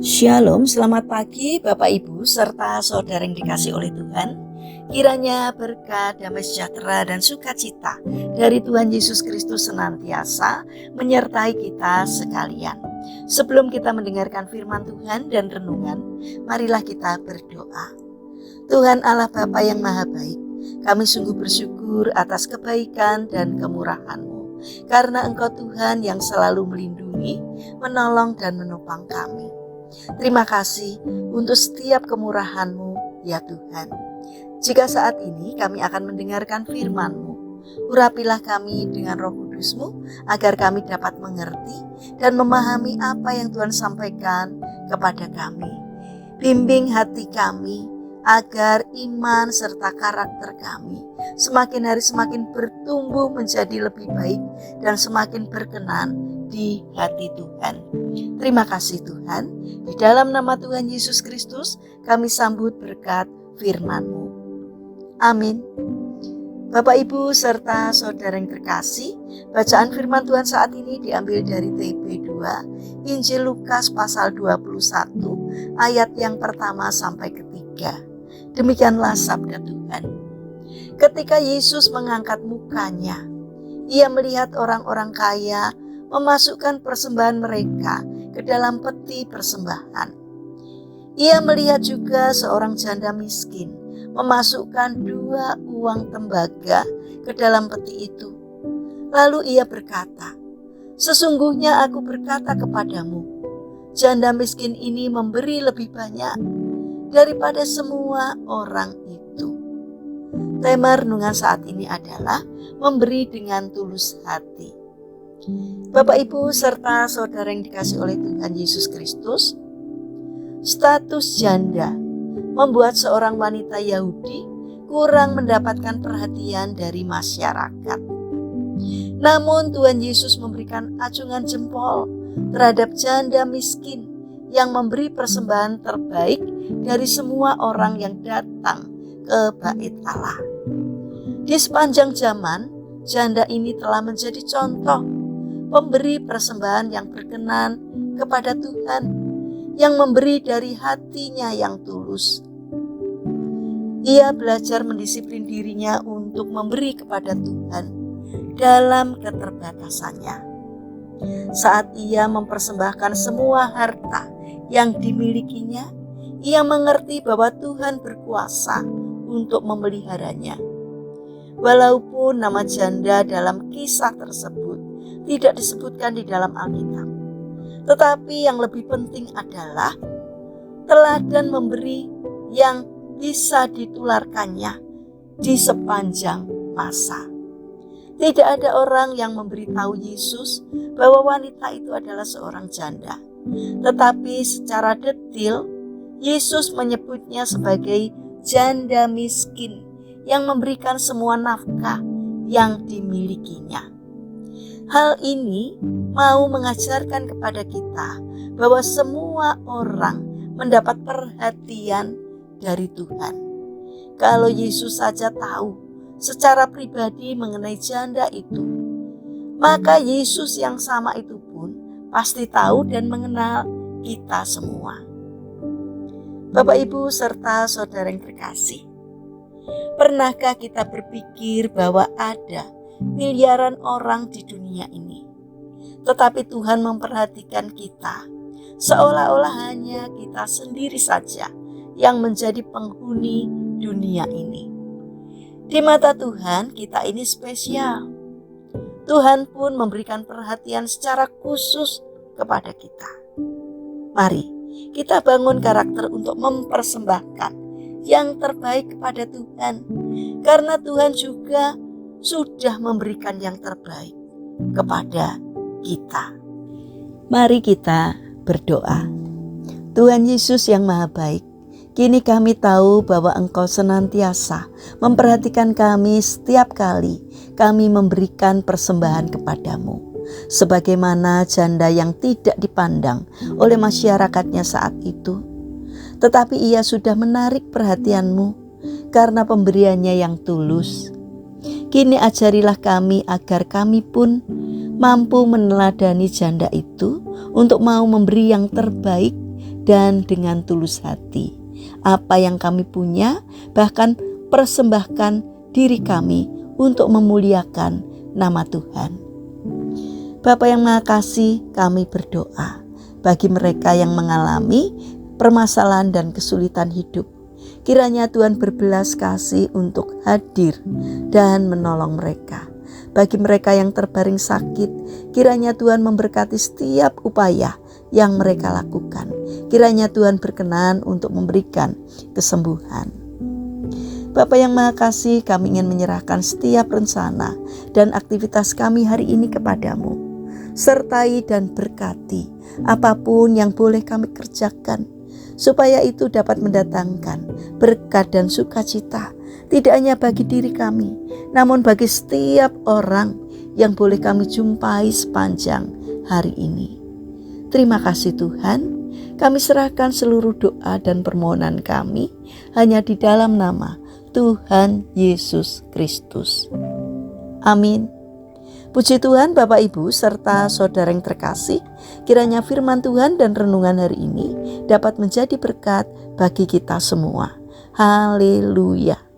Shalom, selamat pagi Bapak Ibu serta saudara yang dikasih oleh Tuhan. Kiranya berkat, damai sejahtera dan sukacita dari Tuhan Yesus Kristus senantiasa menyertai kita sekalian. Sebelum kita mendengarkan firman Tuhan dan renungan, marilah kita berdoa. Tuhan Allah Bapa yang Maha Baik, kami sungguh bersyukur atas kebaikan dan kemurahan-Mu, karena Engkau Tuhan yang selalu melindungi, menolong dan menopang kami. Terima kasih untuk setiap kemurahan-Mu, ya Tuhan. Jika saat ini kami akan mendengarkan firman-Mu, urapilah kami dengan Roh Kudus-Mu agar kami dapat mengerti dan memahami apa yang Tuhan sampaikan kepada kami. Bimbing hati kami agar iman serta karakter kami semakin hari semakin bertumbuh menjadi lebih baik dan semakin berkenan di hati Tuhan. Terima kasih Tuhan. Di dalam nama Tuhan Yesus Kristus kami sambut berkat firman-Mu. Amin. Bapak Ibu serta saudara yang terkasih, bacaan firman Tuhan saat ini diambil dari TP2 Injil Lukas pasal 21 ayat yang pertama sampai ketiga. Demikianlah sabda Tuhan. Ketika Yesus mengangkat mukanya, Ia melihat orang-orang kaya memasukkan persembahan mereka ke dalam peti persembahan. Ia melihat juga seorang janda miskin memasukkan 2 uang tembaga ke dalam peti itu. Lalu ia berkata, "Sesungguhnya aku berkata kepadamu, janda miskin ini memberi lebih banyak daripada semua orang itu." Tema renungan saat ini adalah memberi dengan tulus hati. Bapak Ibu serta saudara yang dikasih oleh Tuhan Yesus Kristus, status janda membuat seorang wanita Yahudi kurang mendapatkan perhatian dari masyarakat. Namun Tuhan Yesus memberikan acungan jempol terhadap janda miskin yang memberi persembahan terbaik dari semua orang yang datang ke bait Allah. Di sepanjang zaman, janda ini telah menjadi contoh pemberi persembahan yang berkenan kepada Tuhan, yang memberi dari hatinya yang tulus. Ia belajar mendisiplin dirinya untuk memberi kepada Tuhan dalam keterbatasannya. Saat ia mempersembahkan semua harta yang dimilikinya, ia mengerti bahwa Tuhan berkuasa untuk memeliharanya. Walaupun nama janda dalam kisah tersebut tidak disebutkan di dalam Alkitab, tetapi yang lebih penting adalah teladan memberi yang bisa ditularkannya di sepanjang masa. Tidak ada orang yang memberitahu Yesus bahwa wanita itu adalah seorang janda, tetapi secara detil Yesus menyebutnya sebagai janda miskin yang memberikan semua nafkah yang dimilikinya. Hal ini mau mengajarkan kepada kita bahwa semua orang mendapat perhatian dari Tuhan. Kalau Yesus saja tahu secara pribadi mengenai janda itu, maka Yesus yang sama itu pun pasti tahu dan mengenal kita semua. Bapak Ibu serta saudara yang terkasih, pernahkah kita berpikir bahwa ada miliaran orang di dunia ini, tetapi Tuhan memperhatikan kita seolah-olah hanya kita sendiri saja yang menjadi penghuni dunia ini? Di mata Tuhan, kita ini spesial. Tuhan pun memberikan perhatian secara khusus kepada kita. Mari kita bangun karakter untuk mempersembahkan yang terbaik kepada Tuhan, karena Tuhan juga sudah memberikan yang terbaik kepada kita. Mari kita berdoa. Tuhan Yesus yang Maha Baik, kini kami tahu bahwa Engkau senantiasa memperhatikan kami setiap kali kami memberikan persembahan kepadamu. Sebagaimana janda yang tidak dipandang oleh masyarakatnya saat itu, tetapi ia sudah menarik perhatianmu karena pemberiannya yang tulus. Kini ajarilah kami agar kami pun mampu meneladani janda itu untuk mau memberi yang terbaik dan dengan tulus hati. Apa yang kami punya, bahkan persembahkan diri kami untuk memuliakan nama Tuhan. Bapa yang Maha Kasih, kami berdoa bagi mereka yang mengalami permasalahan dan kesulitan hidup. Kiranya Tuhan berbelas kasih untuk hadir dan menolong mereka. Bagi mereka yang terbaring sakit, kiranya Tuhan memberkati setiap upaya yang mereka lakukan. Kiranya Tuhan berkenan untuk memberikan kesembuhan. Bapa yang Maha Kasih, kami ingin menyerahkan setiap rencana dan aktivitas kami hari ini kepadamu. Sertai dan berkati apapun yang boleh kami kerjakan, supaya itu dapat mendatangkan berkat dan sukacita, tidak hanya bagi diri kami, namun bagi setiap orang yang boleh kami jumpai sepanjang hari ini. Terima kasih Tuhan, kami serahkan seluruh doa dan permohonan kami hanya di dalam nama Tuhan Yesus Kristus. Amin. Puji Tuhan, Bapak Ibu serta saudara yang terkasih, kiranya firman Tuhan dan renungan hari ini dapat menjadi berkat bagi kita semua. Haleluya.